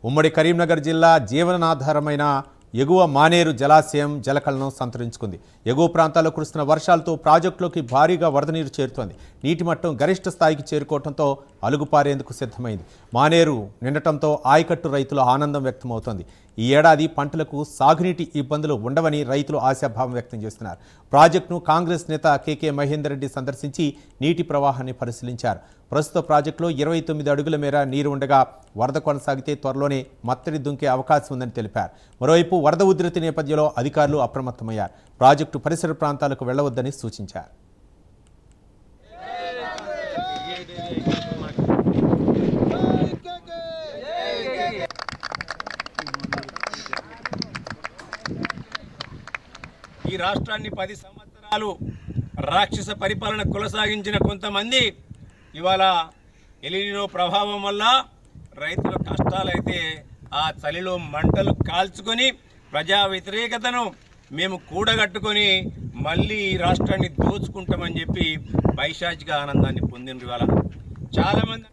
ఉమ్మడి కరీంనగర్ జిల్లా జీవనాధారమైన ఎగువ మానేరు జలాశయం జలకళను సంతరించుకుంది. ఎగువ ప్రాంతాల్లో కురుస్తున్న వర్షాలతో ప్రాజెక్టులోకి భారీగా వరద నీరు చేరుతోంది. నీటి మట్టం గరిష్ట స్థాయికి చేరుకోవడంతో అలుగుపారేందుకు సిద్ధమైంది. మానేరు నిండటంతో ఆయకట్టు రైతుల ఆనందం వ్యక్తమవుతోంది. ఈ ఏడాది పంటలకు సాగునీటి ఇబ్బందులు ఉండవని రైతులు ఆశాభావం వ్యక్తం చేస్తున్నారు. ప్రాజెక్టును కాంగ్రెస్ నేత కేకే మహేందర్ రెడ్డి సందర్శించి నీటి ప్రవాహాన్ని పరిశీలించారు. ప్రస్తుత ప్రాజెక్టులో 29 అడుగుల మేర నీరు ఉండగా వరద కొనసాగితే త్వరలోనే మత్తడి దుంకే అవకాశం ఉందని తెలిపారు. మరోవైపు వరద ఉధృతి నేపథ్యంలో అధికారులు అప్రమత్తమయ్యారు. ప్రాజెక్టు పరిసర ప్రాంతాలకు వెళ్లవద్దని సూచించారు. ఈ రాష్ట్రాన్ని 10 సంవత్సరాలు రాక్షస పరిపాలన కొనసాగించిన కొంతమంది ఇవాళ ఎలినినో ప్రభావం వల్ల రైతుల కష్టాలైతే ఆ చలిలో మంటలు కాల్చుకొని ప్రజా వ్యతిరేకతను మేము కూడగట్టుకొని మళ్ళీ ఈ రాష్ట్రాన్ని దోచుకుంటామని చెప్పి పైశాచిక ఆనందాన్ని పొందిన ఇవాళ చాలామంది